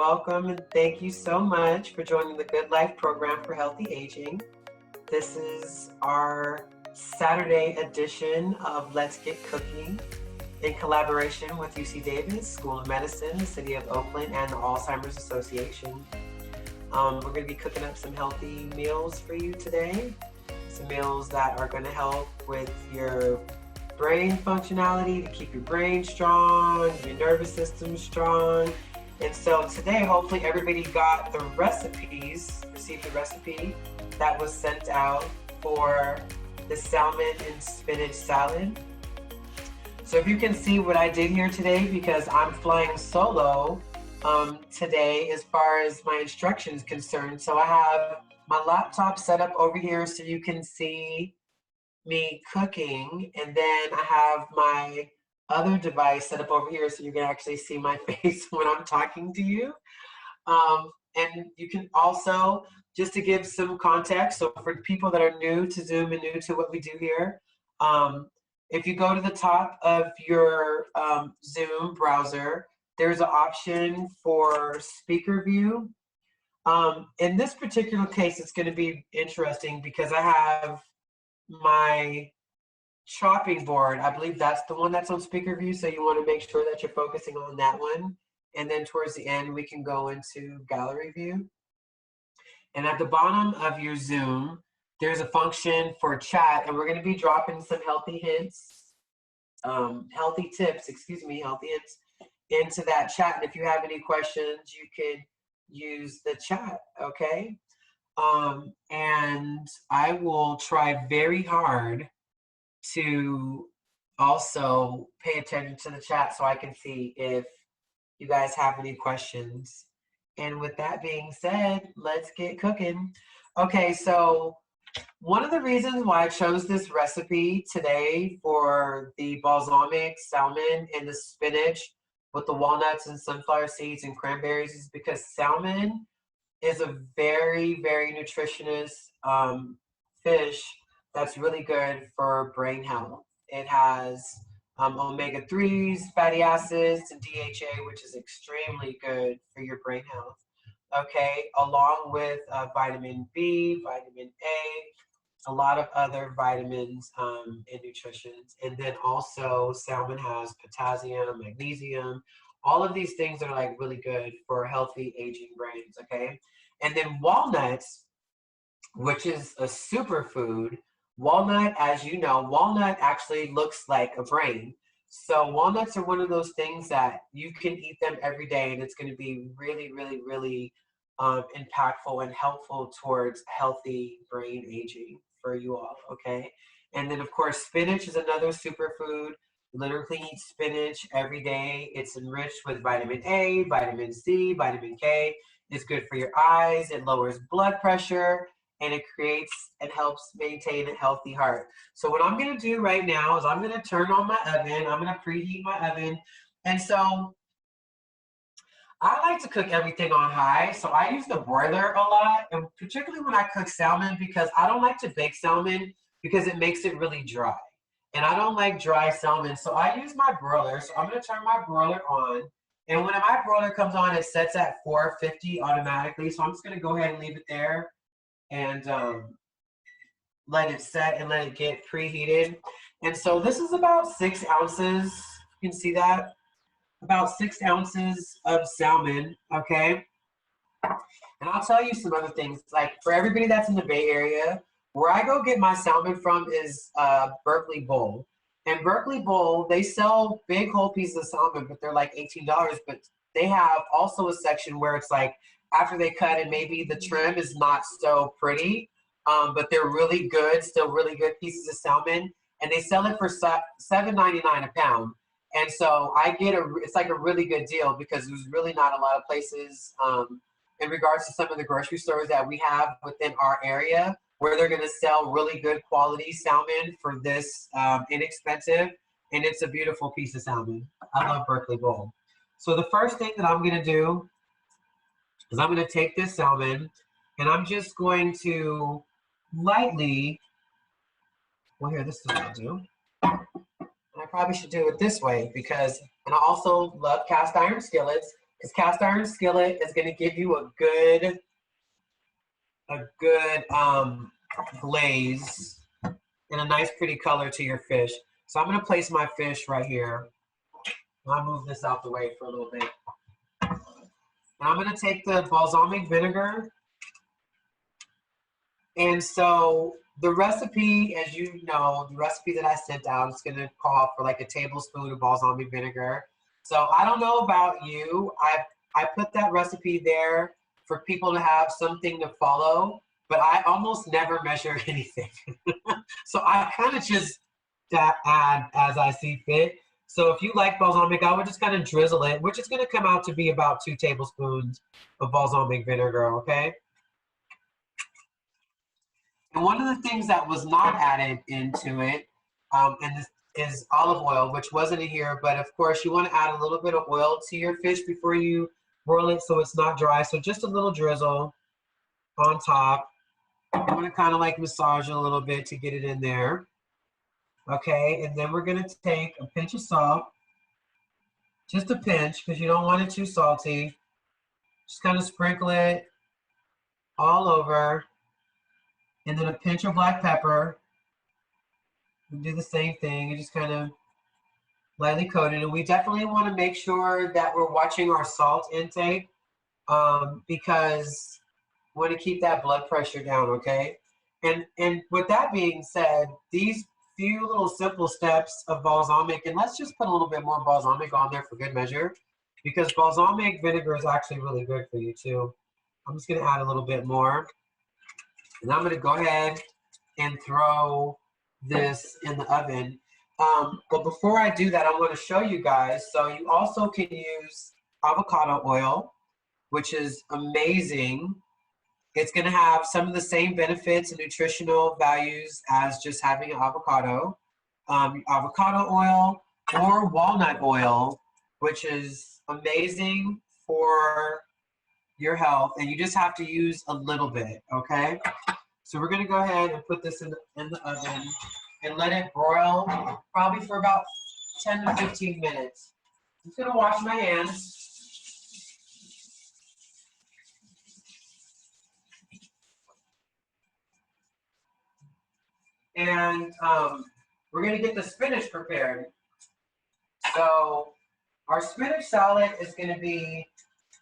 welcome and thank you so much for joining the Good Life program for healthy aging. This is our Saturday edition of Let's Get Cooking in collaboration with UC Davis School of Medicine, the City of Oakland, and the Alzheimer's Association. We're going to be cooking up some healthy meals for you today. Some meals that are going to help with your brain functionality, to keep your brain strong, your nervous system strong. And so today, hopefully everybody got the recipes, received the recipe that was sent out for the salmon and spinach salad. So if you can see what I did here today, because I'm flying solo today as far as my instructions concerned. So I have my laptop set up over here so you can see me cooking, and then I have my other device set up over here so you can actually see my face when I'm talking to you. And you can also, just to give some context, so for people that are new to Zoom and new to what we do here, if you go to the top of your Zoom browser, there's an option for speaker view. In this particular case, it's going to be interesting because I have my chopping board. I believe that's the one that's on speaker view, so you want to make sure that you're focusing on that one. And then towards the end, we can go into gallery view. And at the bottom of your Zoom, there's a function for chat, and we're going to be dropping some healthy hints, healthy tips hints into that chat. And if you have any questions, you can use the chat, okay? And I will try very hard to also pay attention to the chat so I can see if you guys have any questions. And with that being said, let's get cooking. Okay, so one of the reasons why I chose this recipe today for the balsamic salmon and the spinach with the walnuts and sunflower seeds and cranberries is because salmon is a very, very nutritious fish that's really good for brain health. It has omega-3s, fatty acids, and DHA, which is extremely good for your brain health, okay? Along with vitamin B, vitamin A, a lot of other vitamins and nutritions. And then also salmon has potassium, magnesium, all of these things that are like really good for healthy aging brains, okay? And then walnuts, which is a superfood. Walnut, as you know, walnut actually looks like a brain. So walnuts are one of those things that you can eat them every day, and it's going to be really, really, really impactful and helpful towards healthy brain aging for you all, okay? And then, of course, spinach is another superfood. Literally eat spinach every day. It's enriched with vitamin A, vitamin C, vitamin K. It's good for your eyes. It lowers blood pressure, and it creates and helps maintain a healthy heart. So what I'm going to do right now is I'm going to turn on my oven. I'm going to preheat my oven. And so I like to cook everything on high. So I use the broiler a lot, and particularly when I cook salmon, because I don't like to bake salmon because it makes it really dry. And I don't like dry salmon, so I use my broiler. So I'm going to turn my broiler on. And when my broiler comes on, it sets at 450 automatically. So I'm just going to go ahead and leave it there and let it set and let it get preheated. And so this is about 6 ounces. You can see that. About 6 ounces of salmon, okay? And I'll tell you some other things. Like for everybody that's in the Bay Area, where I go get my salmon from is Berkeley Bowl. And Berkeley Bowl, they sell big whole pieces of salmon, but they're like $18. But they have also a section where it's like after they cut and maybe the trim is not so pretty, but they're really good, still really good pieces of salmon. And they sell it for $7.99 a pound. And so I get it's like a really good deal because there's really not a lot of places in regards to some of the grocery stores that we have within our area where they're going to sell really good quality salmon for this inexpensive, and it's a beautiful piece of salmon. I love Berkeley Bowl. So the first thing that I'm going to do is I'm going to take this salmon, and I'm just going to lightly, well here, this is what I'll do. And I probably should do it this way because, and I also love cast iron skillets This cast iron skillet is going to give you a good glaze and a nice pretty color to your fish. So I'm going to place my fish right here. I'll move this out the way for a little bit. And I'm going to take the balsamic vinegar. And so the recipe, as you know, the recipe that I sent out is going to call for like a tablespoon of balsamic vinegar. So I don't know about you. I put that recipe there for people to have something to follow, but I almost never measure anything. So I kind of just add as I see fit. So if you like balsamic, I would just kind of drizzle it, which is going to come out to be about 2 tablespoons of balsamic vinegar, okay? And one of the things that was not added into it, and this is olive oil, which wasn't in here, but of course you want to add a little bit of oil to your fish before you broil it so it's not dry. So just a little drizzle on top. I'm going to kind of like massage it a little bit to get it in there. Okay, and then we're going to take a pinch of salt, just a pinch because you don't want it too salty. Just kind of sprinkle it all over. And then a pinch of black pepper. We do the same thing. You just kind of lightly coat it. And we definitely want to make sure that we're watching our salt intake because we want to keep that blood pressure down, okay? And with that being said, these few little simple steps of balsamic, and let's just put a little bit more balsamic on there for good measure because balsamic vinegar is actually really good for you too. I'm just going to add a little bit more. And I'm going to go ahead and throw this in the oven. But before I do that, I want to show you guys. So you also can use avocado oil, which is amazing. It's going to have some of the same benefits and nutritional values as just having an avocado. Avocado oil or walnut oil, which is amazing for your health, and you just have to use a little bit, okay? So we're gonna go ahead and put this in the oven and let it broil probably for about 10 to 15 minutes. I'm just gonna wash my hands. And we're gonna get the spinach prepared. So our spinach salad is gonna be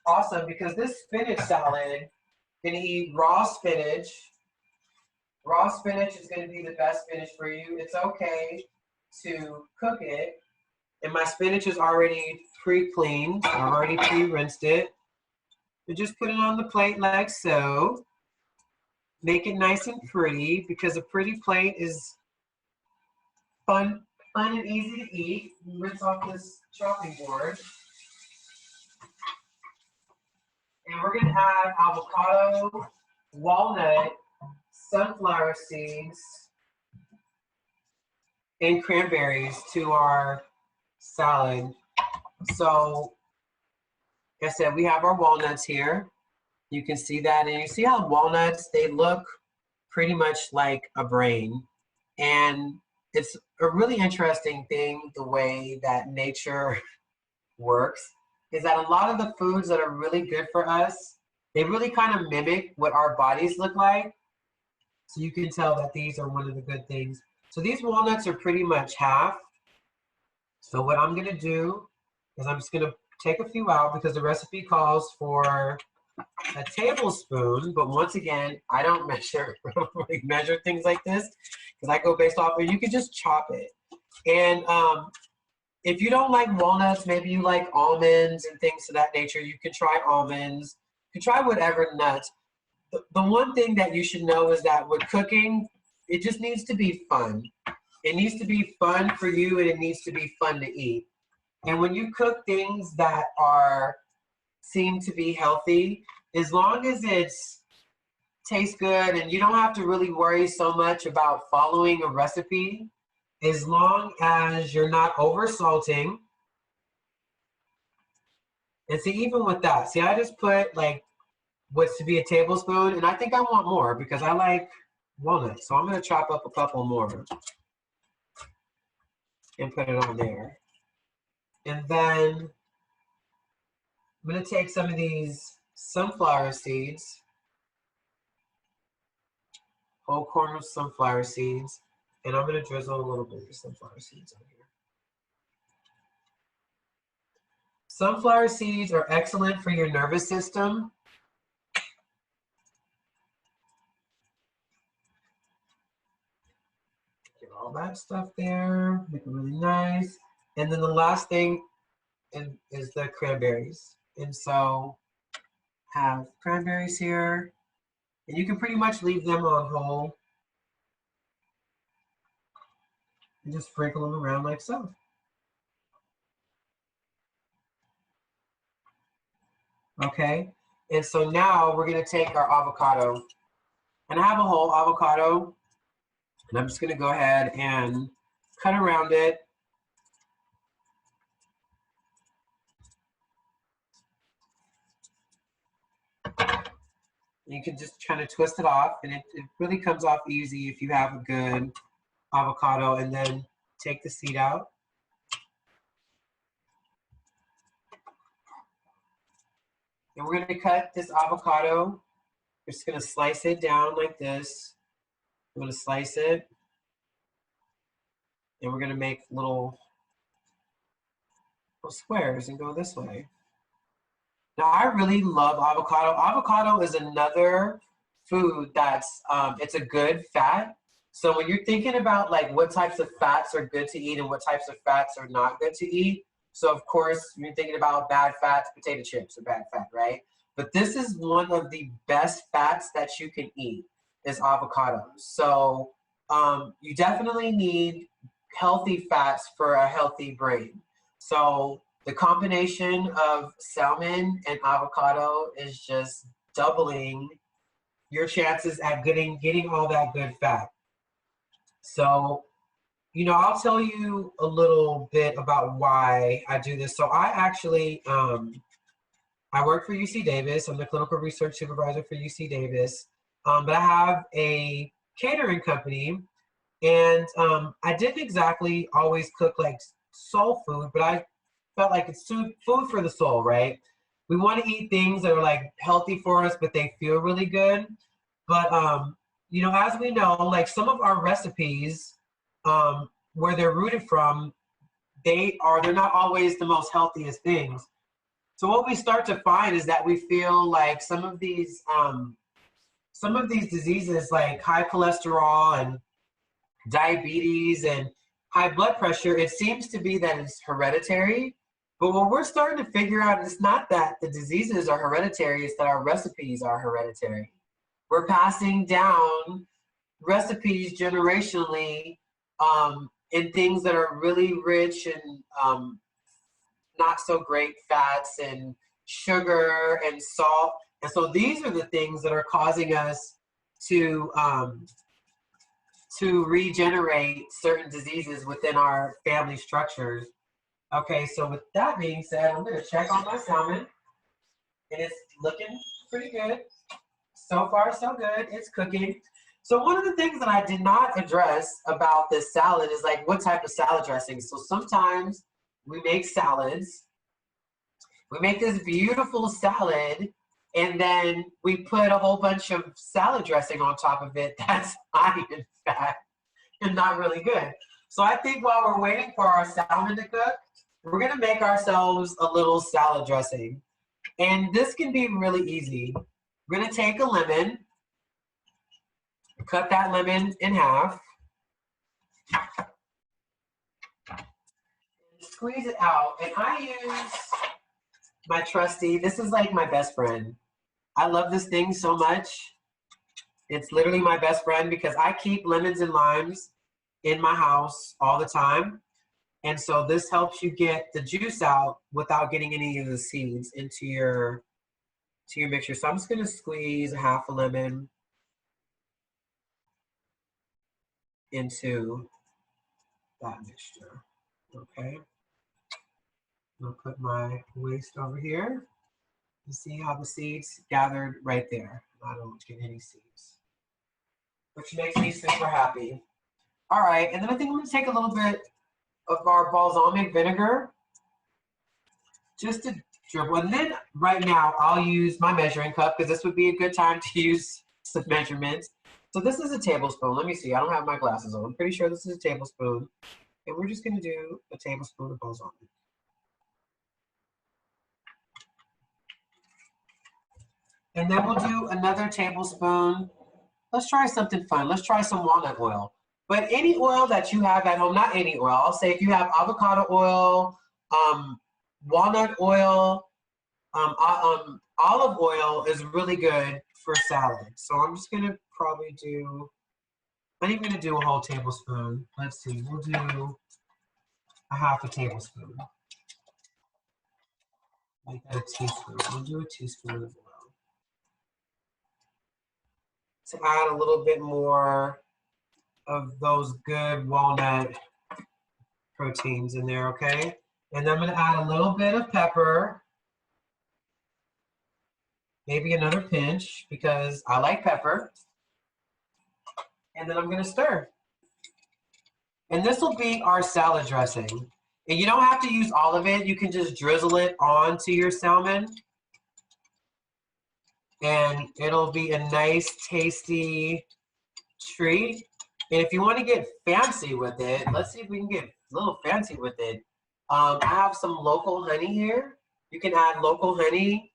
awesome because this spinach salad, you're gonna eat raw spinach. Raw spinach is going to be the best spinach for you. It's okay to cook it. And my spinach is already pre-cleaned. I already pre-rinsed it. And just put it on the plate like so. Make it nice and pretty because a pretty plate is fun and easy to eat. Rinse off this chopping board. And we're going to add avocado, walnut, sunflower seeds, and cranberries to our salad. So, like I said, we have our walnuts here. You can see that, and you see how walnuts, they look pretty much like a brain. And it's a really interesting thing, the way that nature works, is that a lot of the foods that are really good for us, they really kind of mimic what our bodies look like. So you can tell that these are one of the good things. So these walnuts are pretty much half. So what I'm going to do is I'm just going to take a few out because the recipe calls for a tablespoon. But once again, I don't measure things like this because I go based off of, you can just chop it. And if you don't like walnuts, maybe you like almonds and things of that nature, you can try almonds. You can try whatever nuts. The one thing that you should know is that with cooking, it just needs to be fun. It needs to be fun for you, and it needs to be fun to eat. And when you cook things that seem to be healthy, as long as it tastes good and you don't have to really worry so much about following a recipe, as long as you're not over salting. And see, even with that, see, I just put like what's to be a tablespoon, and I think I want more because I like walnuts. So I'm going to chop up a couple more and put it on there. And then I'm going to take some of these sunflower seeds, whole corn of sunflower seeds, and I'm going to drizzle a little bit of sunflower seeds on here. Sunflower seeds are excellent for your nervous system. Get all that stuff there, make it really nice. And then the last thing is the cranberries. And so have cranberries here, and you can pretty much leave them on whole and just sprinkle them around like so. Okay, and so now we're gonna take our avocado, and I have a whole avocado, and I'm just gonna go ahead and cut around it. You can just kind of twist it off, and it really comes off easy if you have a good avocado. And then take the seed out. And we're going to cut this avocado. We're just going to slice it down like this. We're going to slice it. And we're going to make little squares and go this way. Now, I really love avocado. Avocado is another food that's, it's a good fat. So when you're thinking about like what types of fats are good to eat and what types of fats are not good to eat, so of course, you're thinking about bad fats, potato chips are bad fat, right? But this is one of the best fats that you can eat is avocados. So you definitely need healthy fats for a healthy brain. So the combination of salmon and avocado is just doubling your chances at getting all that good fat. So, you know, I'll tell you a little bit about why I do this. So I actually, I work for UC Davis. I'm the clinical research supervisor for UC Davis. But I have a catering company, and I didn't exactly always cook like soul food, but I felt like it's food for the soul, right? We want to eat things that are like healthy for us, but they feel really good. But you know, as we know, like some of our recipes, where they're rooted from, they're not always the most healthiest things. So what we start to find is that we feel like some of these diseases like high cholesterol and diabetes and high blood pressure, it seems to be that it's hereditary. But what we're starting to figure out is not that the diseases are hereditary, it's that our recipes are hereditary. We're passing down recipes generationally in things that are really rich and not so great fats and sugar and salt. And so these are the things that are causing us to regenerate certain diseases within our family structures. Okay, so with that being said, I'm going to check on my salmon, and it's looking pretty good. So far, so good. It's cooking. So one of the things that I did not address about this salad is like what type of salad dressing. So sometimes we make salads. We make this beautiful salad, and then we put a whole bunch of salad dressing on top of it that's high in fat and not really good. So I think while we're waiting for our salmon to cook, we're going to make ourselves a little salad dressing. And this can be really easy. We're going to take a lemon, cut that lemon in half, squeeze it out. And I use my trusty, this is like my best friend. I love this thing so much. It's literally my best friend because I keep lemons and limes in my house all the time. And so this helps you get the juice out without getting any of the seeds into your mixture. So I'm just gonna squeeze half a lemon into that mixture, okay? I'll put my waste over here. You see how the seeds gathered right there. I don't get any seeds, which makes me super happy. All right, and then I think I'm gonna take a little bit of our balsamic vinegar just to Dribble. And then right now I'll use my measuring cup because this would be a good time to use some measurements. So this is a tablespoon. Let me see. I don't have my glasses on. I'm pretty sure this is a tablespoon. And we're just going to do a tablespoon of balsamic. And then we'll do another tablespoon. Let's try something fun. Let's try some walnut oil. But any oil that you have at home, not any oil. I'll say if you have avocado oil, walnut oil, olive oil is really good for salad. So I'm just going to probably do, I'm not even going to do a whole tablespoon. Let's see. We'll do a half a tablespoon. Make that a teaspoon. We'll do a teaspoon of oil. To add a little bit more of those good walnut proteins in there, okay? And then I'm gonna add a little bit of pepper, maybe another pinch because I like pepper. And then I'm gonna stir. And this will be our salad dressing. And you don't have to use all of it. You can just drizzle it onto your salmon. And it'll be a nice, tasty treat. And if you want to get fancy with it, let's see if we can get a little fancy with it. I have some local honey here. You can add local honey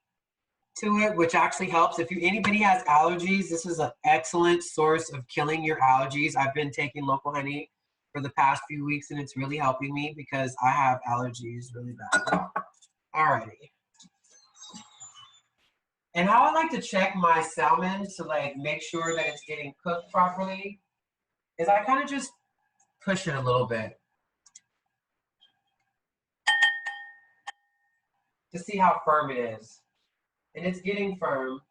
to it, which actually helps. If anybody has allergies, this is an excellent source of killing your allergies. I've been taking local honey for the past few weeks, and it's really helping me because I have allergies really bad. Alrighty. And how I like to check my salmon to like make sure that it's getting cooked properly is I kind of just push it a little bit to see how firm it is. And it's getting firm.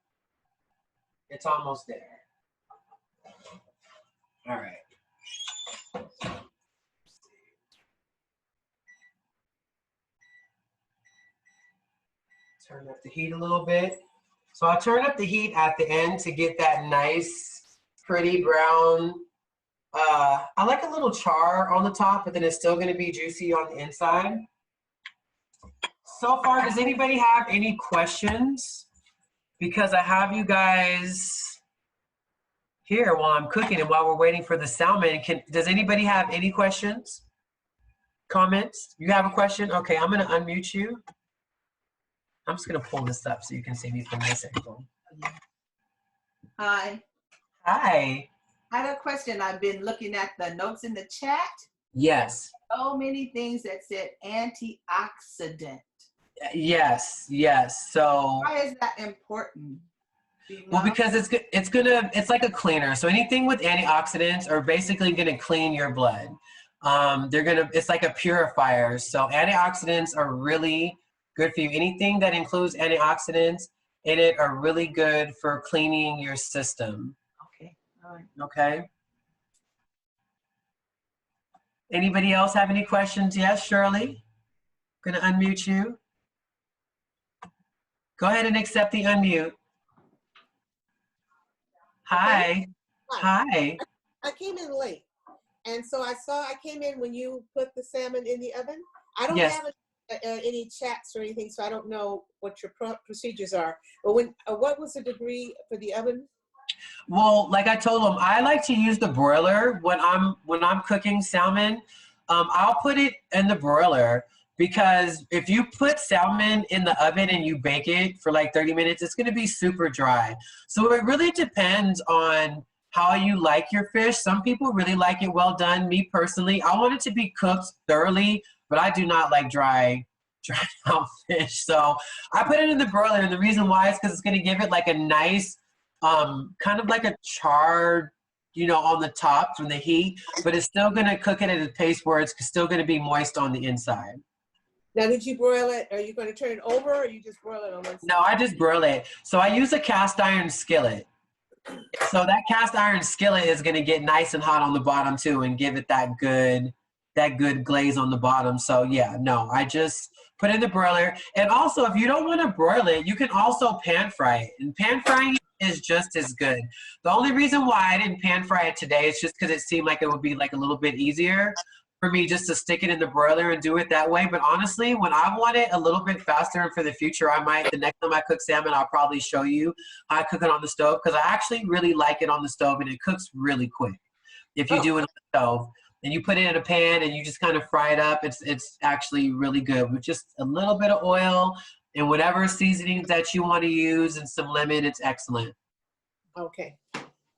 It's almost there. All right. Turn up the heat a little bit. So I'll turn up the heat at the end to get that nice, pretty brown. I like a little char on the top, but then it's still going to be juicy on the inside. So far, does anybody have any questions? Because I have you guys here while I'm cooking and while we're waiting for the salmon. Does anybody have any questions? Comments? You have a question? Okay, I'm going to unmute you. I'm just going to pull this up so you can see me from this angle. Hi. Hi. I have a question. I've been looking at the notes in the chat. Yes. So many things that said antioxidant. Yes, yes. So why is that important? Well, because it's like a cleaner. So anything with antioxidants are basically gonna clean your blood. It's like a purifier. So antioxidants are really good for you. Anything that includes antioxidants in it are really good for cleaning your system. Okay, all right. Okay. Anybody else have any questions? Yes, Shirley? I'm gonna unmute you. Go ahead and accept the unmute. Hi. Hi. I came in late, and so I came in when you put the salmon in the oven. I don't have any chats or anything, so I don't know what your procedures are. But what was the degree for the oven? Well, like I told them, I like to use the broiler when I'm cooking salmon. I'll put it in the broiler because if you put salmon in the oven and you bake it for like 30 minutes, it's going to be super dry. So it really depends on how you like your fish. Some people really like it well done. Me personally, I want it to be cooked thoroughly, but I do not like dry out fish. So I put it in the broiler, and the reason why is because it's going to give it like a nice, kind of like a charred, on the top from the heat, but it's still going to cook it at a pace where it's still going to be moist on the inside. Now, did you broil it? Are you going to turn it over, or you just broil it on one side? No, I just broil it. So I use a cast iron skillet. So that cast iron skillet is going to get nice and hot on the bottom too, and give it that good glaze on the bottom. So yeah, no, I just put it in the broiler. And also, if you don't want to broil it, you can also pan fry it. And pan frying is just as good. The only reason why I didn't pan fry it today is just because it seemed like it would be like a little bit easier for me just to stick it in the broiler and do it that way. But honestly, when I want it a little bit faster and for the future, the next time I cook salmon, I'll probably show you how I cook it on the stove, because I actually really like it on the stove and it cooks really quick if you do it on the stove. And you put it in a pan and you just kind of fry it up. It's actually really good with just a little bit of oil and whatever seasonings that you want to use and some lemon. It's excellent. Okay.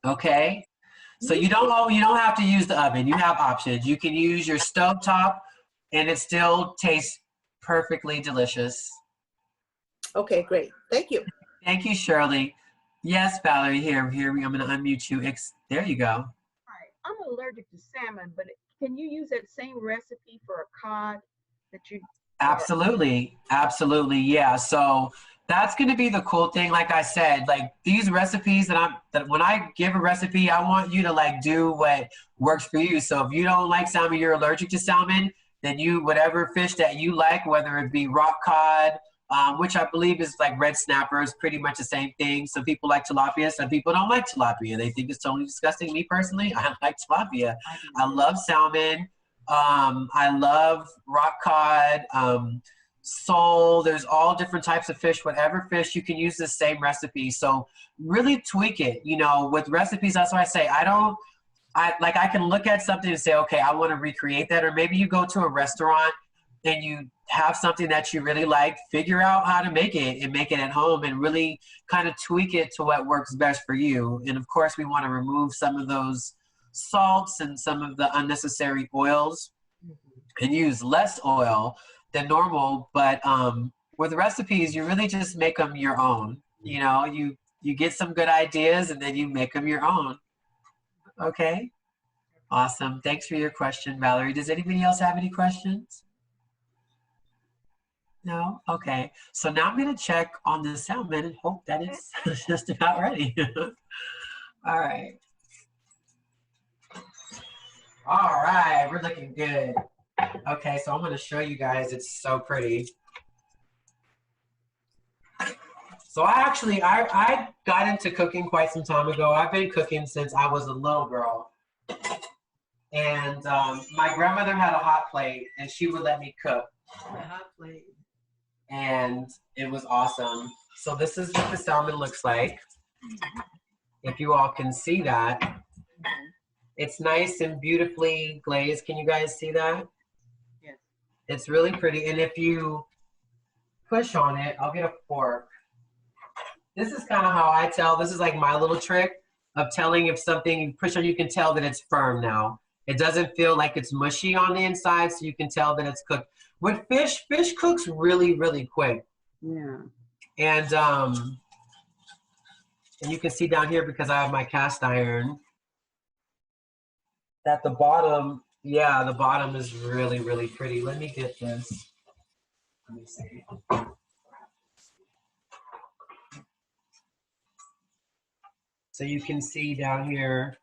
Okay. So you don't have to use the oven. You have options. You can use your stovetop and it still tastes perfectly delicious. Okay, great. Thank you. Thank you, Shirley. Yes, Valerie, here. I'm going to unmute you. There you go. Right. I'm allergic to salmon, but can you use that same recipe for a cod that you? Absolutely. Absolutely. Yeah. So that's going to be the cool thing. Like I said, like these recipes that when I give a recipe, I want you to like do what works for you. So if you don't like salmon, you're allergic to salmon, then whatever fish that you like, whether it be rock cod, which I believe is like red snapper, is pretty much the same thing. Some people like tilapia, some people don't like tilapia. They think it's totally disgusting. Me personally, I like tilapia. I love salmon. I love rock cod, sole. There's all different types of fish. Whatever fish, you can use the same recipe. So really tweak it. With recipes, that's why I say I can look at something and say, okay, I want to recreate that. Or maybe you go to a restaurant and you have something that you really like, figure out how to make it and make it at home and really kind of tweak it to what works best for you. And of course, we want to remove some of those salts and some of the unnecessary oils and use less oil than normal. But with recipes, you really just make them your own. You get some good ideas and then you make them your own. Okay. Awesome. Thanks for your question, Valerie. Does anybody else have any questions? No? Okay. So now I'm going to check on the salmon and hope that it's just about ready. All right. All right. We're looking good. Okay. So I'm going to show you guys. It's so pretty. So I got into cooking quite some time ago. I've been cooking since I was a little girl. And my grandmother had a hot plate and she would let me cook. A hot plate. And it was awesome. So this is what the salmon looks like. If you all can see that. It's nice and beautifully glazed. Can you guys see that? Yes. It's really pretty. And if you push on it, I'll get a fork. This is kind of how I tell. This is like my little trick of telling if something you push on, you can tell that it's firm now. It doesn't feel like it's mushy on the inside, so you can tell that it's cooked. With fish cooks really, really quick. Yeah. And you can see down here, because I have my cast iron, that the bottom, the bottom is really, really pretty. Let me get this. Let me see. So you can see down here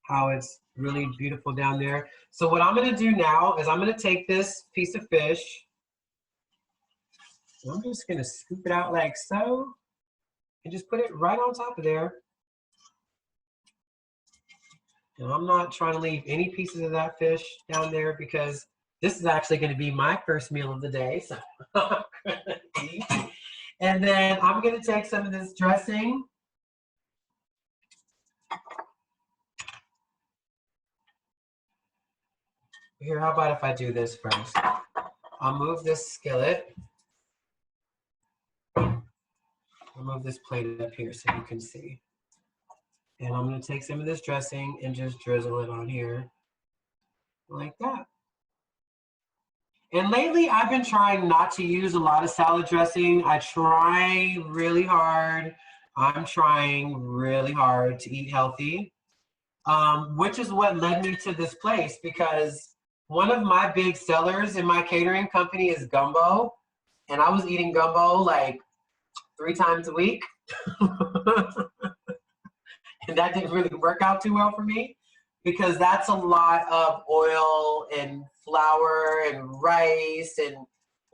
how it's really beautiful down there. So what I'm gonna do now is I'm gonna take this piece of fish, and I'm just gonna scoop it out like so, and just put it right on top of there. And I'm not trying to leave any pieces of that fish down there, because this is actually gonna be my first meal of the day. So and then I'm gonna take some of this dressing. Here, how about if I do this first? I'll move this skillet. I'll move this plate up here so you can see. And I'm gonna take some of this dressing and just drizzle it on here like that. And lately I've been trying not to use a lot of salad dressing. I try really hard. I'm trying really hard to eat healthy, which is what led me to this place, because one of my big sellers in my catering company is gumbo, and I was eating gumbo like 3 times a week. And that didn't really work out too well for me, because that's a lot of oil and flour and rice and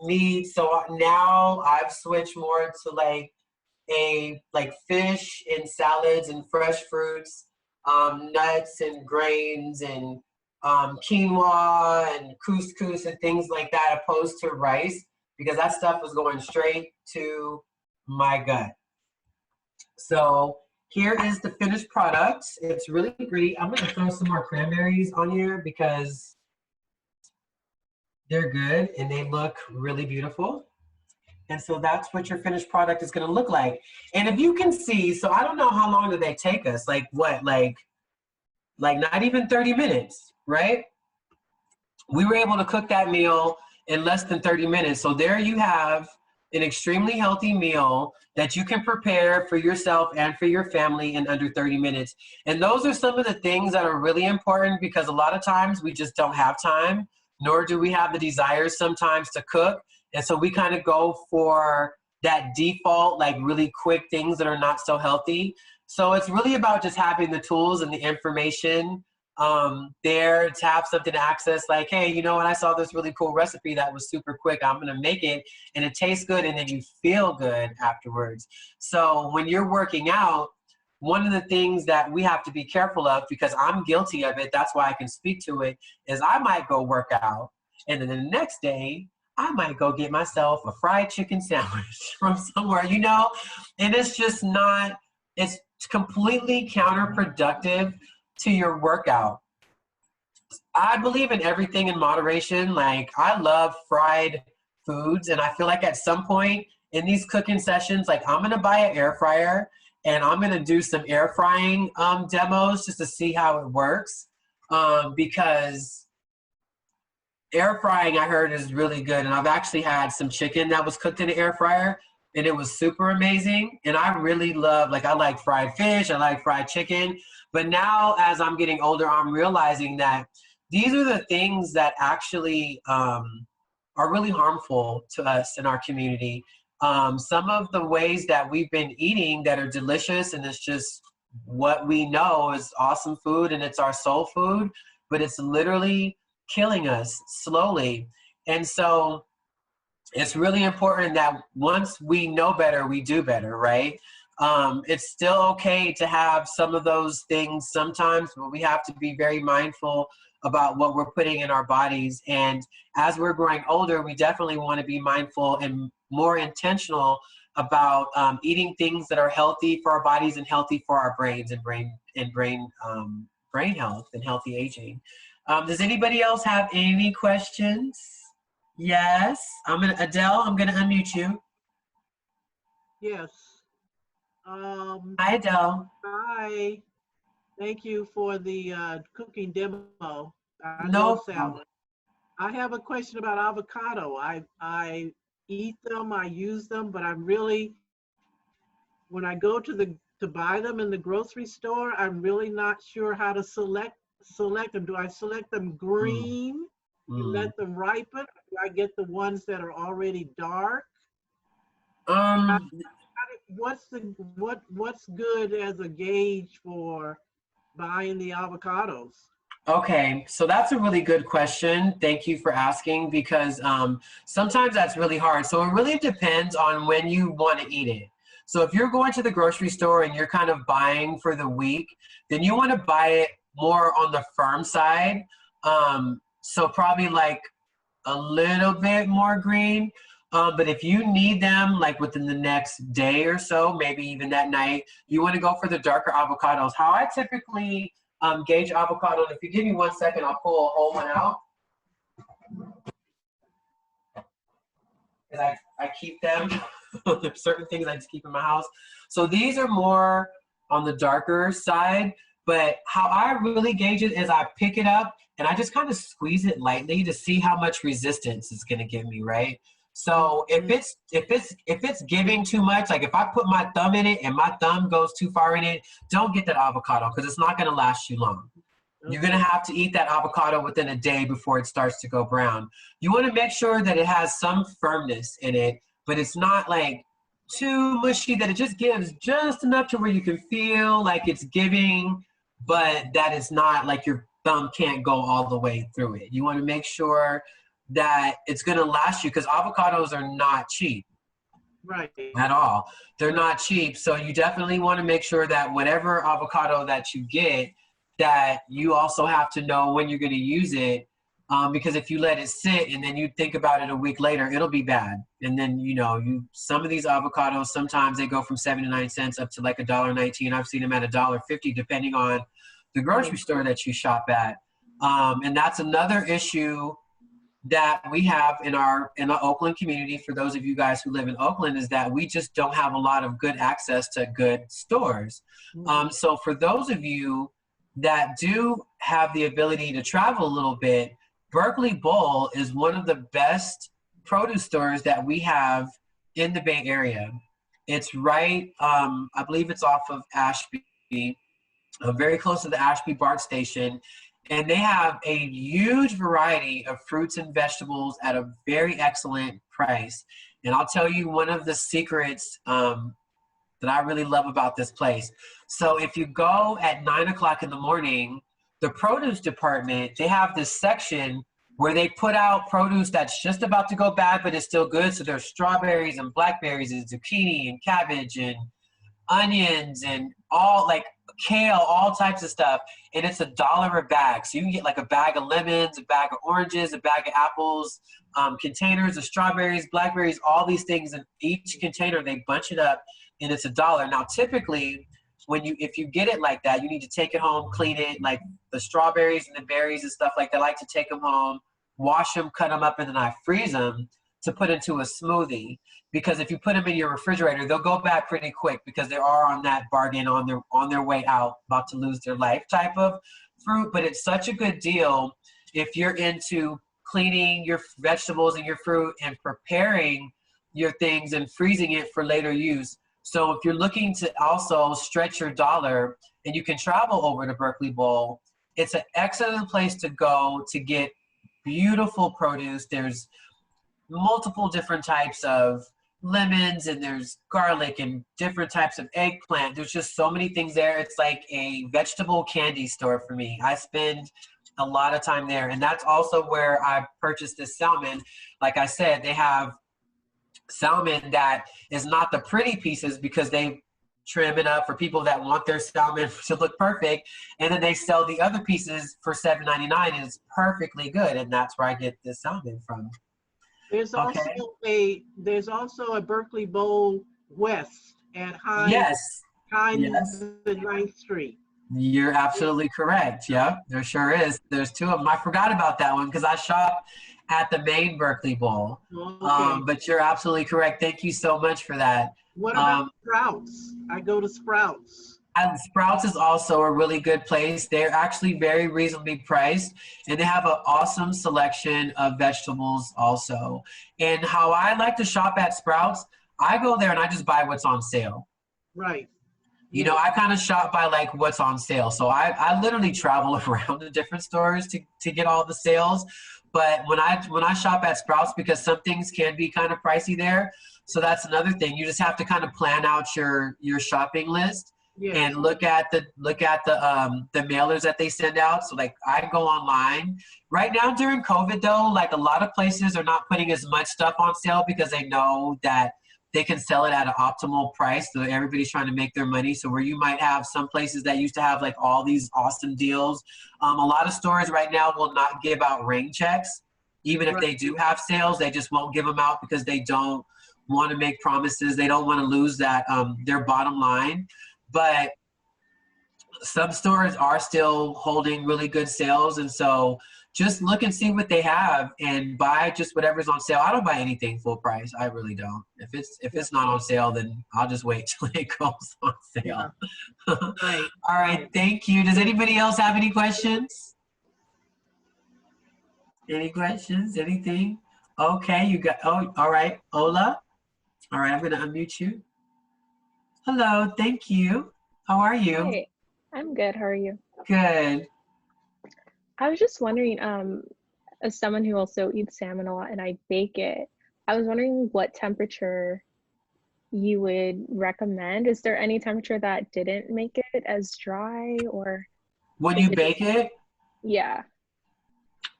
meat. So now I've switched more to like fish and salads and fresh fruits, nuts and grains and quinoa and couscous and things like that opposed to rice, because that stuff was going straight to my gut. So here is the finished product. It's really pretty. I'm gonna throw some more cranberries on here because they're good and they look really beautiful. And so that's what your finished product is gonna look like. And if you can see, so I don't know how long do they take us? Like what, like not even 30 minutes, right? We were able to cook that meal in less than 30 minutes. So there you have an extremely healthy meal that you can prepare for yourself and for your family in under 30 minutes. And those are some of the things that are really important, because a lot of times we just don't have time, nor do we have the desire sometimes to cook. And so we kind of go for that default, like really quick things that are not so healthy. So it's really about just having the tools and the information there to have something to access, like, hey, you know what, I saw this really cool recipe that was super quick, I'm gonna make it, and it tastes good, and then you feel good afterwards. So when you're working out, one of the things that we have to be careful of, because I'm guilty of it, that's why I can speak to it, is I might go work out, and then the next day, I might go get myself a fried chicken sandwich from somewhere, you know, and it's just not, it's completely counterproductive to your workout. I believe in everything in moderation. Like, I love fried foods, and I feel like at some point in these cooking sessions, like, I'm gonna buy an air fryer and I'm gonna do some air frying demos just to see how it works, because air frying, I heard, is really good. And I've actually had some chicken that was cooked in the air fryer, and it was super amazing. And I really love, like, I like fried fish, I like fried chicken. But now, as I'm getting older, I'm realizing that these are the things that actually are really harmful to us in our community. Some of the ways that we've been eating that are delicious, and it's just what we know is awesome food, and it's our soul food, but it's literally killing us slowly. And so it's really important that once we know better, we do better, right? It's still okay to have some of those things sometimes, but we have to be very mindful about what we're putting in our bodies. And as we're growing older, we definitely want to be mindful and more intentional about eating things that are healthy for our bodies and healthy for our brains and brain health and healthy aging. Does anybody else have any questions? Yes, Adele, I'm gonna unmute you. Yes. Hi, Adele. Hi. Thank you for the cooking demo. I No love problem. salmon. I have a question about avocado. I eat them, I use them, but I'm really, when I go to buy them in the grocery store, I'm really not sure how to select them. Do I select them green and let them ripen? Do I get the ones that are already dark? What's good as a gauge for buying the avocados? Okay, so that's a really good question. Thank you for asking, because sometimes that's really hard. So it really depends on when you want to eat it. So if you're going to the grocery store and you're kind of buying for the week, then you want to buy it more on the firm side. So probably like a little bit more green. But if you need them like within the next day or so, maybe even that night, you want to go for the darker avocados. How I typically gauge avocado, and if you give me 1 second, I'll pull a whole one out. And I keep them. There's certain things I just keep in my house. So these are more on the darker side, but how I really gauge it is I pick it up and I just kind of squeeze it lightly to see how much resistance it's gonna give me, right? So if it's giving too much, like if I put my thumb in it and my thumb goes too far in it, don't get that avocado, because it's not gonna last you long. You're gonna have to eat that avocado within a day before it starts to go brown. You wanna make sure that it has some firmness in it, but it's not like too mushy, that it just gives just enough to where you can feel like it's giving, but that it's not like your thumb can't go all the way through it. You wanna make sure that it's gonna last you, because avocados are not cheap. Right. At all. They're not cheap. So you definitely wanna make sure that whatever avocado that you get, that you also have to know when you're going to use it. Because if you let it sit and then you think about it a week later, it'll be bad. And then, some of these avocados, sometimes they go from 79 cents up to like $1.19. I've seen them at $1.50, depending on the grocery store that you shop at. And that's another issue that we have in the Oakland community. For those of you guys who live in Oakland, is that we just don't have a lot of good access to good stores. So for those of you that do have the ability to travel a little bit, Berkeley Bowl is one of the best produce stores that we have in the Bay Area. It's right, I believe it's off of Ashby, very close to the Ashby BART station. And they have a huge variety of fruits and vegetables at a very excellent price. And I'll tell you one of the secrets that I really love about this place. So if you go at 9 o'clock in the morning, the produce department, they have this section where they put out produce that's just about to go bad, but it's still good. So there's strawberries and blackberries and zucchini and cabbage and onions and all, like kale, all types of stuff. And it's $1 a bag. So you can get like a bag of lemons, a bag of oranges, a bag of apples, containers of strawberries, blackberries, all these things. In each container, they bunch it up and it's $1. Now, typically, if you get it like that, you need to take it home, clean it, like the strawberries and the berries and stuff like that. I like to take them home, wash them, cut them up, and then I freeze them to put into a smoothie. Because if you put them in your refrigerator, they'll go bad pretty quick because they are on that bargain, on their way out, about to lose their life type of fruit. But it's such a good deal if you're into cleaning your vegetables and your fruit and preparing your things and freezing it for later use. So if you're looking to also stretch your dollar and you can travel over to Berkeley Bowl, it's an excellent place to go to get beautiful produce. There's multiple different types of lemons and there's garlic and different types of eggplant. There's just so many things there. It's like a vegetable candy store for me. I spend a lot of time there. And that's also where I purchased this salmon. Like I said, they have salmon that is not the pretty pieces because they trim it up for people that want their salmon to look perfect, and then they sell the other pieces for $7.99 and it's perfectly good, and that's where I get this salmon from. There's also a Berkeley Bowl West at Hines. Yes. Hines and 9th Street. You're absolutely correct. Yeah, there sure is. There's two of them. I forgot about that one because I shop at the main Berkeley Bowl. Okay. But you're absolutely correct. Thank you so much for that. What about Sprouts? I go to Sprouts. And Sprouts is also a really good place. They're actually very reasonably priced, and they have an awesome selection of vegetables also. And how I like to shop at Sprouts, I go there and I just buy what's on sale. Right. You know, I kind of shop by like what's on sale. So I literally travel around the different stores to get all the sales. But when I shop at Sprouts, because some things can be kind of pricey there. So that's another thing. You just have to kind of plan out your shopping list. Yes. And look at the mailers that they send out. So like I go online right now during COVID though, like a lot of places are not putting as much stuff on sale because they know that they can sell it at an optimal price. So everybody's trying to make their money. So where you might have some places that used to have like all these awesome deals. A lot of stores right now will not give out rain checks. Even if they do have sales, they just won't give them out because they don't want to make promises. They don't want to lose that their bottom line. But some stores are still holding really good sales. And so just look and see what they have and buy just whatever's on sale. I don't buy anything full price. I really don't. If it's not on sale, then I'll just wait till it goes on sale. Yeah. Right. All right. Thank you. Does anybody else have any questions? Any questions? Anything? Okay. You got, all right. Ola. All right. I'm going to unmute you. Hello. Thank you. How are you? Hey, I'm good. How are you? Good. I was just wondering, as someone who also eats salmon a lot and I bake it, I was wondering what temperature you would recommend. Is there any temperature that didn't make it as dry or? When you bake it? Yeah.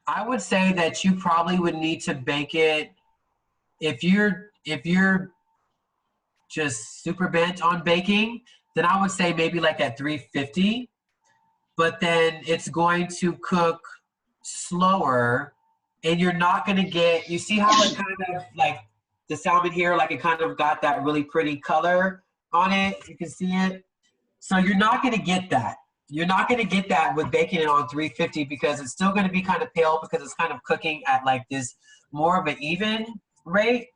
I would say that you probably would need to bake it if you're just super bent on baking, then I would say maybe like at 350. but then it's going to cook slower, and you're not going to get, you see how it kind of like the salmon here, like it kind of got that really pretty color on it. You can see it. So you're not going to get that. You're not going to get that with baking it on 350 because it's still going to be kind of pale because it's kind of cooking at like this more of an even rate.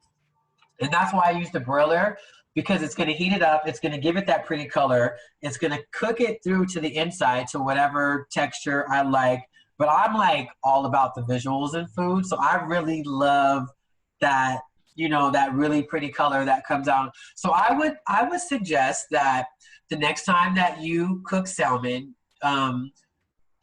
And that's why I use the broiler, because it's going to heat it up. It's going to give it that pretty color. It's going to cook it through to the inside to whatever texture I like. But I'm like all about the visuals in food. So I really love that, you know, that really pretty color that comes out. So I would suggest that the next time that you cook salmon,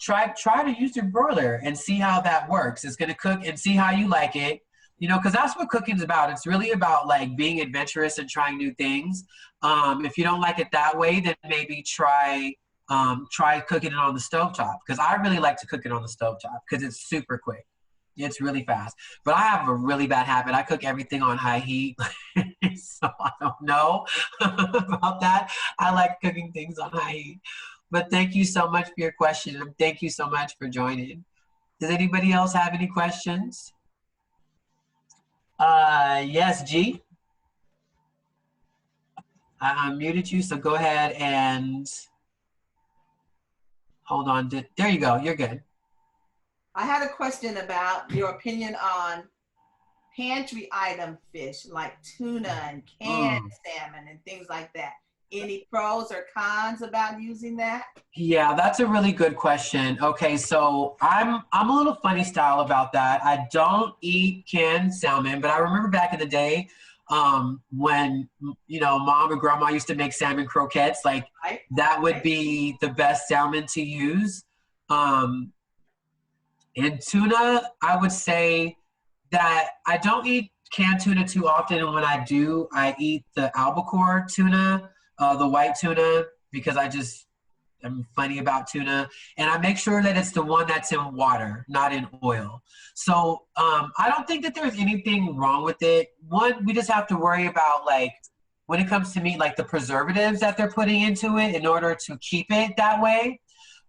try to use your broiler and see how that works. It's going to cook and see how you like it. You know, because that's what cooking's about. It's really about like being adventurous and trying new things. If you don't like it that way, then maybe try cooking it on the stovetop. Because I really like to cook it on the stovetop because it's super quick. It's really fast. But I have a really bad habit. I cook everything on high heat. So I don't know about that. I like cooking things on high heat. But thank you so much for your question. And thank you so much for joining. Does anybody else have any questions? Yes, G. I unmuted you, so go ahead and hold on. There you go. You're good. I had a question about your opinion on pantry item fish like tuna and canned salmon and things like that. Any pros or cons about using that? Yeah, that's a really good question. Okay, so I'm a little funny style about that. I don't eat canned salmon, but I remember back in the day when, you know, mom and grandma used to make salmon croquettes, like that would be the best salmon to use. And tuna, I would say that I don't eat canned tuna too often, and when I do, I eat the albacore tuna, the white tuna, because I'm funny about tuna, and I make sure that it's the one that's in water, not in oil. So I don't think that there's anything wrong with it. One, we just have to worry about, like, when it comes to meat, like the preservatives that they're putting into it in order to keep it that way.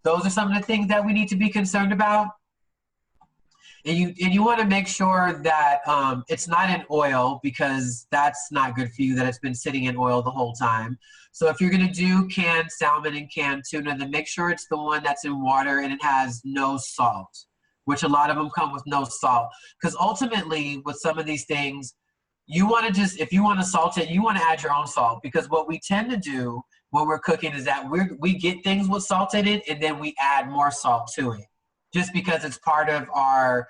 Those are some of the things that we need to be concerned about. And you want to make sure that it's not in oil, because that's not good for you, that it's been sitting in oil the whole time. So if you're going to do canned salmon and canned tuna, then make sure it's the one that's in water and it has no salt, which a lot of them come with no salt. Because ultimately, with some of these things, you want to just, if you want to salt it, you want to add your own salt. Because what we tend to do when we're cooking is that we get things with salt in it, and then we add more salt to it, just because it's part of our,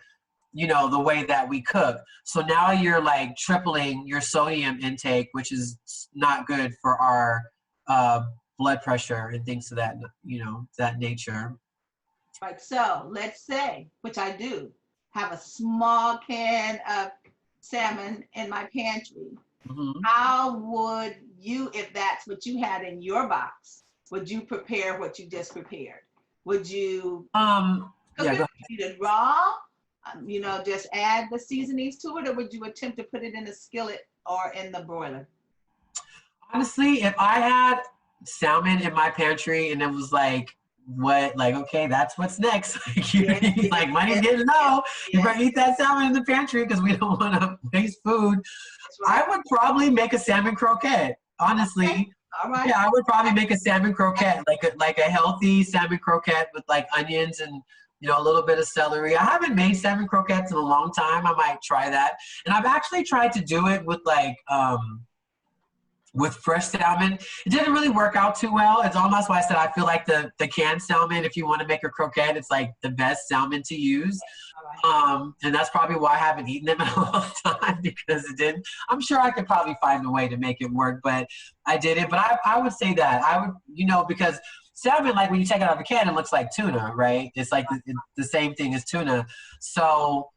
you know, the way that we cook. So now you're like tripling your sodium intake, which is not good for our blood pressure and things of that, you know, that nature. Right. So let's say, which I do, have a small can of salmon in my pantry. Mm-hmm. How would you, if that's what you had in your box, would you prepare what you just prepared? Would you cook it, eat it raw? You know, just add the seasonings to it, or would you attempt to put it in a skillet or in the broiler? Honestly, if I had salmon in my pantry and it was like, what, like, okay, that's what's next. Like, money's getting low. You better eat that salmon in the pantry because we don't want to waste food. Right. I would probably make a salmon croquette, honestly. Okay. All right. Yeah, I would probably make a salmon croquette, like a healthy salmon croquette with like onions and, you know, a little bit of celery. I haven't made salmon croquettes in a long time. I might try that. And I've actually tried to do it with like, with fresh salmon. It didn't really work out too well. It's almost why I said I feel like the canned salmon, if you want to make a croquette, it's like the best salmon to use. And that's probably why I haven't eaten them in a long time, because it didn't. I'm sure I could probably find a way to make it work, but I didn't. But I would say that I would, you know, because salmon, like when you take it out of a can, it looks like tuna, right? It's like the same thing as tuna. So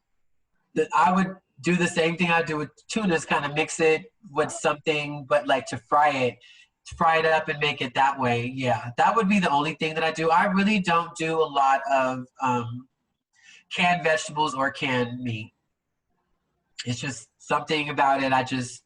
I would do the same thing I do with tuna, is kind of mix it with something, but like to fry it up and make it that way. Yeah, that would be the only thing that I do. I really don't do a lot of canned vegetables or canned meat. It's just something about it. I just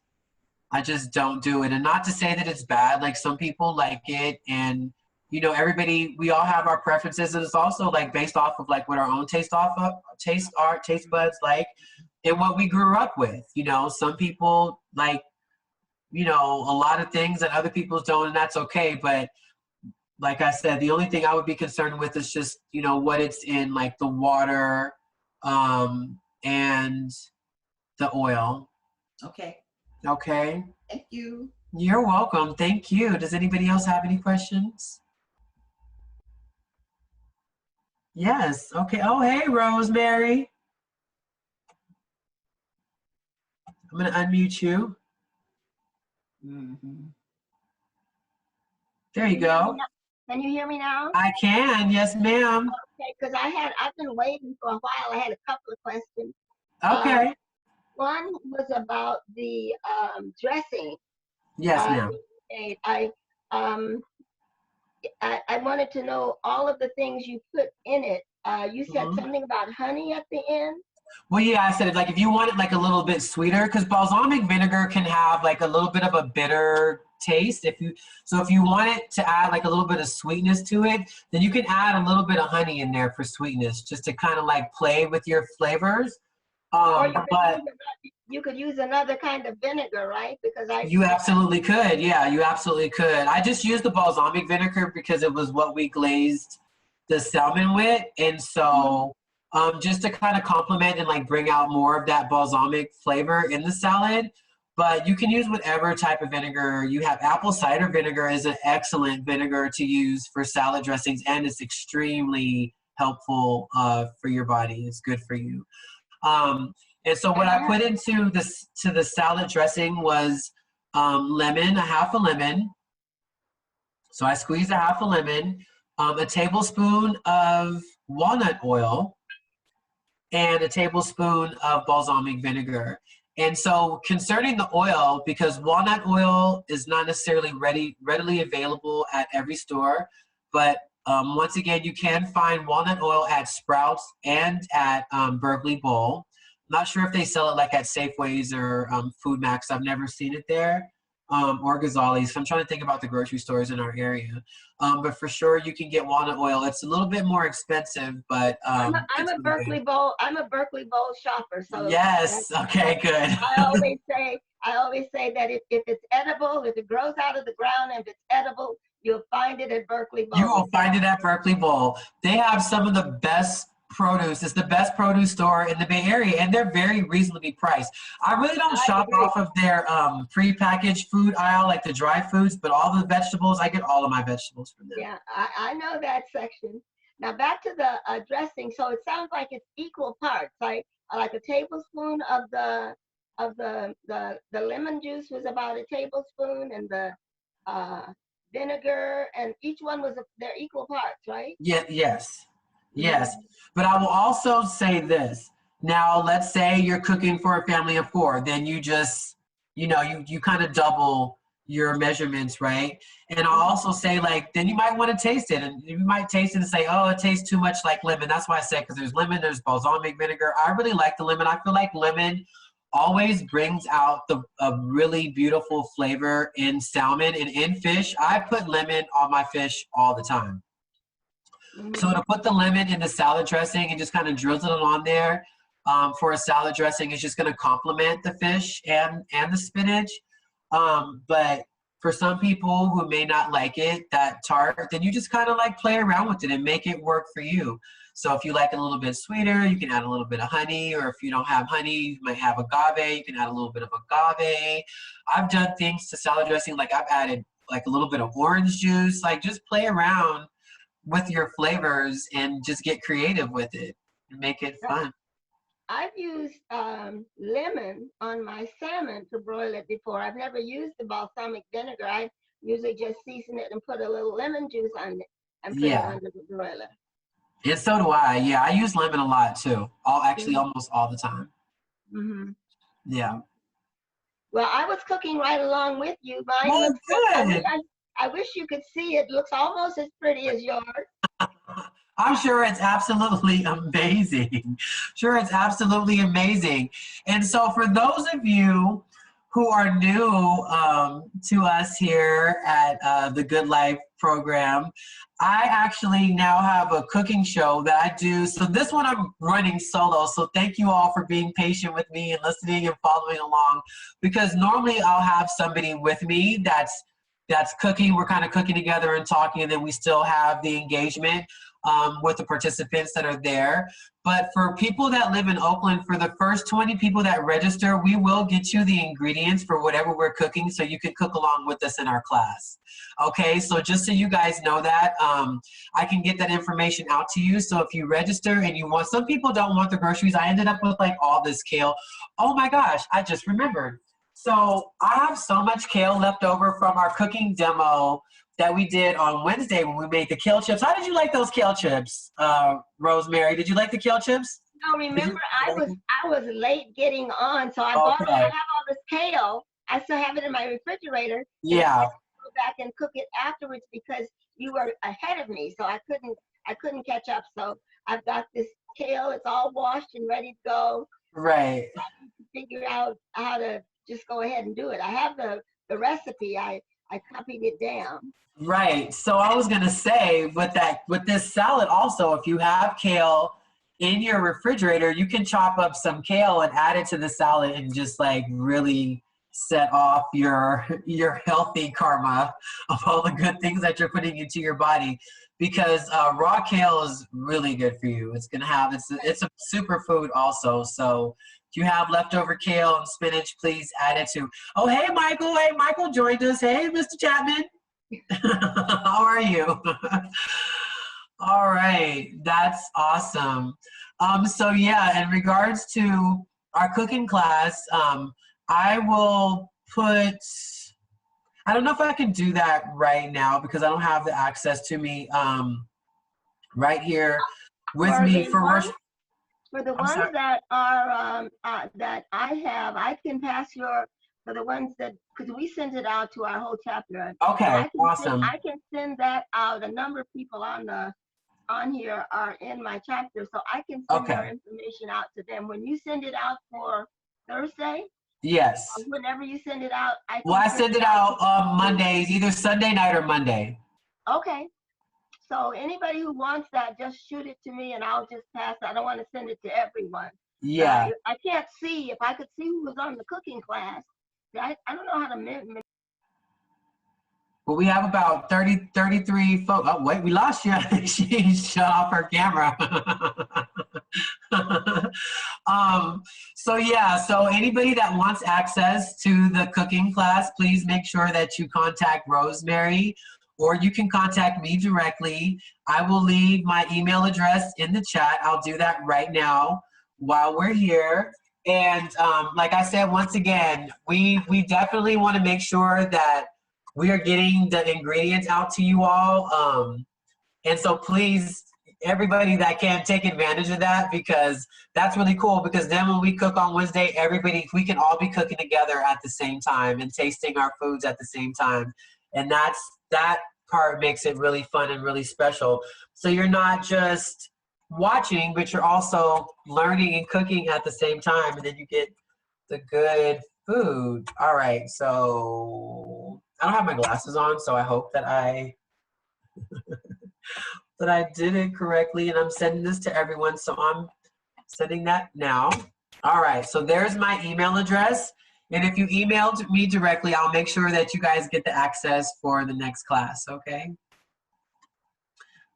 don't do it. And not to say that it's bad. Like, some people like it, and you know, everybody, we all have our preferences, and it's also like based off of like what our own taste buds like, and what we grew up with. You know, some people like, you know, a lot of things that other people don't, and that's okay. But like I said, the only thing I would be concerned with is just, you know, what it's in, like the water, and the oil. Okay. Okay. Thank you. You're welcome. Thank you. Does anybody else have any questions? Yes. Okay. Oh, hey, Rosemary. I'm going to unmute you. Mm-hmm. There you go. Can you hear me now? I can. Yes, ma'am. Okay, because I've been waiting for a while. I had a couple of questions. Okay. One was about the dressing. Yes, ma'am. I wanted to know all of the things you put in it. You said something about honey at the end. Well, yeah, I said, like, if you want it like a little bit sweeter, because balsamic vinegar can have like a little bit of a bitter taste. If you want it to add like a little bit of sweetness to it, then you can add a little bit of honey in there for sweetness, just to kind of like play with your flavors. But you could use another kind of vinegar, right? Because you absolutely could. Yeah, you absolutely could. I just used the balsamic vinegar because it was what we glazed the salmon with, and so just to kind of complement and like bring out more of that balsamic flavor in the salad. But you can use whatever type of vinegar you have. Apple cider vinegar is an excellent vinegar to use for salad dressings, and it's extremely helpful for your body. It's good for you. And so what I put into the salad dressing was lemon, a half a lemon. So I squeezed a half a lemon, a tablespoon of walnut oil, and a tablespoon of balsamic vinegar. And so concerning the oil, because walnut oil is not necessarily readily available at every store, but once again, you can find walnut oil at Sprouts and at Berkeley Bowl. Not sure if they sell it like at Safeways or Food Max. I've never seen it there, or Ghazali's. So I'm trying to think about the grocery stores in our area. But for sure, you can get walnut oil. It's a little bit more expensive, but I'm a Berkeley Bowl shopper. So yes. Okay. Good. I always say that if it's edible, if it grows out of the ground, and if it's edible, you'll find it at Berkeley Bowl. You will find it at Berkeley Bowl. They have some of the best produce. It's the best produce store in the Bay Area, and they're very reasonably priced. I really don't shop off of their pre-packaged food aisle, like the dry foods, but all the vegetables, I get all of my vegetables from them. Yeah, I know that section. Now back to the dressing. So it sounds like it's equal parts, like a tablespoon of the lemon juice was about a tablespoon, and the vinegar, and each one they're equal parts, right? Yeah. Yes. But I will also say this. Now, let's say you're cooking for a family of 4, then you just, you kind of double your measurements, right? And I'll also say, like, then you might want to taste it, and you might taste it and say, oh, it tastes too much like lemon. That's why I said, because there's lemon, there's balsamic vinegar. I really like the lemon. I feel like lemon always brings out a really beautiful flavor in salmon and in fish. I put lemon on my fish all the time. So to put the lemon in the salad dressing and just kind of drizzle it on there for a salad dressing is just going to complement the fish and the spinach. But for some people who may not like it that tart, then you just kind of like play around with it and make it work for you. So if you like it a little bit sweeter, you can add a little bit of honey, or if you don't have honey, you might have agave, you can add a little bit of agave. I've done things to salad dressing, like I've added like a little bit of orange juice, like just play around with your flavors and just get creative with it and make it fun. I've used lemon on my salmon to broil it before. I've never used the balsamic vinegar. I usually just season it and put a little lemon juice on it and put it under the broiler. And so do I. Yeah, I use lemon a lot too. Almost all the time. Yeah. Well, I was cooking right along with you. Well, good. I wish you could see it. Looks almost as pretty as yours. I'm sure it's absolutely amazing. And so for those of you who are new to us here at the Good Life program, I actually now have a cooking show that I do. So this one I'm running solo. So thank you all for being patient with me and listening and following along, because normally I'll have somebody with me that's cooking. We're kind of cooking together and talking, and then we still have the engagement with the participants that are there. But for people that live in Oakland, for the first 20 people that register, we will get you the ingredients for whatever we're cooking so you can cook along with us in our class. Okay, so just so you guys know that, I can get that information out to you. So if you register and you want, some people don't want the groceries. I ended up with like all this kale. Oh my gosh, I just remembered. So I have so much kale left over from our cooking demo that we did on Wednesday when we made the kale chips. How did you like those kale chips, Rosemary? Did you like the kale chips? No, remember, I was late getting on, so I have all this kale. I still have it in my refrigerator. Yeah. I go back and cook it afterwards because you were ahead of me, so I couldn't catch up. So I've got this kale. It's all washed and ready to go. Right. I need to figure out how to just go ahead and do it. I have the recipe. I copied it down. Right. So I was gonna say with this salad also, if you have kale in your refrigerator, you can chop up some kale and add it to the salad and just like really set off your healthy karma of all the good things that you're putting into your body, because raw kale is really good for you. It's gonna have it's a superfood also. So if you have leftover kale and spinach, please add it to. Oh, hey Michael. Hey, Michael joined us. Hey, Mr. Chapman. How are you? All right, that's awesome. So yeah, in regards to our cooking class, I will put, I don't know if I can do that right now because I don't have the access to me right here with me for the ones that are that I have, I can pass for the ones that, because we send it out to our whole chapter. Okay, so awesome. I can send that out. A number of people on here are in my chapter, so I can send your information out to them. When you send it out for Thursday? Yes. Whenever you send it out, I send it out on Mondays, either Sunday night or Monday. Okay. So anybody who wants that, just shoot it to me and I'll just pass it. I don't want to send it to everyone. Yeah. I can't see. If I could see who was on the cooking class, I don't know how to Well, we have about 33 folks. Oh, wait, we lost you. I think she shut off her camera. So yeah, so anybody that wants access to the cooking class, please make sure that you contact Rosemary, or you can contact me directly. I will leave my email address in the chat. I'll do that right now while we're here. And like I said, once again, we definitely want to make sure that we are getting the ingredients out to you all. And so please, everybody that can, take advantage of that, because that's really cool. Because then when we cook on Wednesday, we can all be cooking together at the same time and tasting our foods at the same time. And that part makes it really fun and really special. So you're not just watching, but you're also learning and cooking at the same time, and then you get the good food. All right, so I don't have my glasses on, so I hope that I that I did it correctly, and I'm sending this to everyone, so I'm sending that now. All right, so there's my email address, and if you emailed me directly, I'll make sure that you guys get the access for the next class, okay?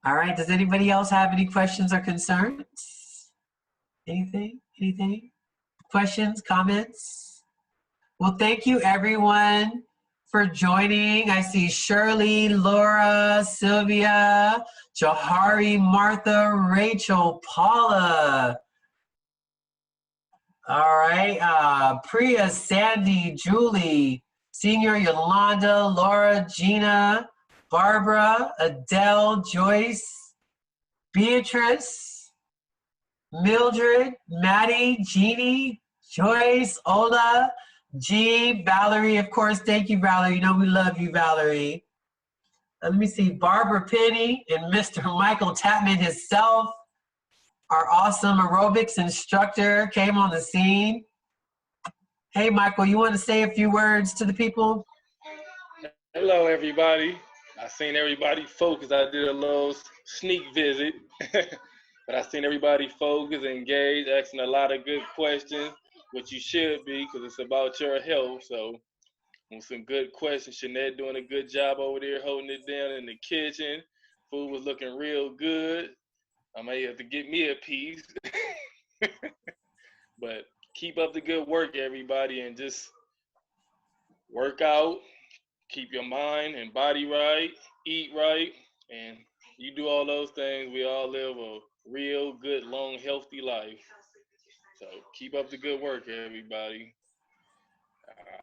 All right, does anybody else have any questions or concerns? Anything? Questions, comments? Well, thank you everyone for joining. I see Shirley, Laura, Sylvia, Johari, Martha, Rachel, Paula. All right, Priya, Sandy, Julie, Senior, Yolanda, Laura, Gina, Barbara, Adele, Joyce, Beatrice, Mildred, Maddie, Jeannie, Joyce, Ola, G, Valerie, of course. Thank you, Valerie. You know we love you, Valerie. Let me see, Barbara Penny and Mr. Michael Tapman himself, our awesome aerobics instructor, came on the scene. Hey, Michael, you want to say a few words to the people? Hello, everybody. I seen everybody focus. I did a little sneak visit, but I seen everybody focus, engaged, asking a lot of good questions, which you should be, because it's about your health. So, with some good questions, Shanette doing a good job over there holding it down in the kitchen. Food was looking real good. I may have to get me a piece, but keep up the good work, everybody, and just work out. Keep your mind and body right, eat right, and you do all those things, we all live a real good, long, healthy life. So keep up the good work, everybody.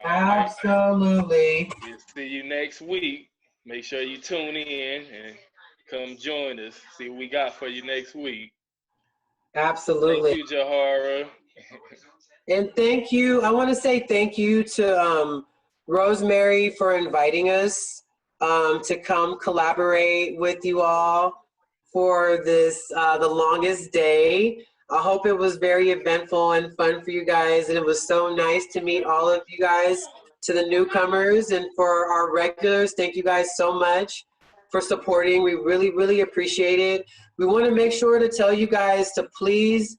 All right. Absolutely. We'll see you next week. Make sure you tune in and come join us. See what we got for you next week. Absolutely. Thank you, Jahara. And thank you. I want to say thank you to Rosemary for inviting us to come collaborate with you all for this, the longest day. I hope it was very eventful and fun for you guys. And it was so nice to meet all of you guys. To the newcomers and for our regulars, thank you guys so much for supporting. We really, really appreciate it. We want to make sure to tell you guys to please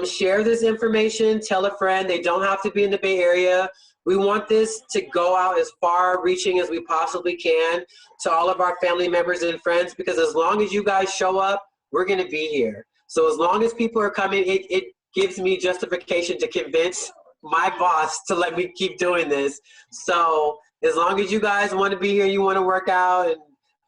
share this information, tell a friend. They don't have to be in the Bay Area. We want this to go out as far reaching as we possibly can to all of our family members and friends, because as long as you guys show up, we're going to be here. So as long as people are coming, it gives me justification to convince my boss to let me keep doing this. So as long as you guys want to be here, you want to work out and,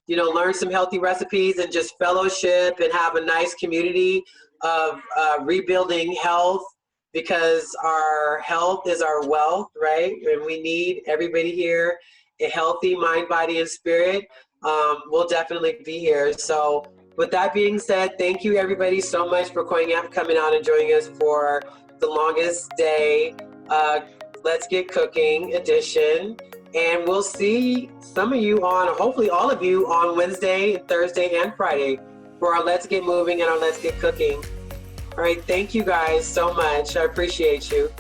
you know, learn some healthy recipes and just fellowship and have a nice community of rebuilding health, because our health is our wealth, right? And we need everybody here, a healthy mind, body, and spirit. We'll definitely be here. So with that being said, thank you everybody so much for coming out and joining us for the longest day, Let's Get Cooking edition. And we'll see some of you on, hopefully all of you, on Wednesday, Thursday, and Friday for our Let's Get Moving and our Let's Get Cooking. All right, thank you guys so much. I appreciate you.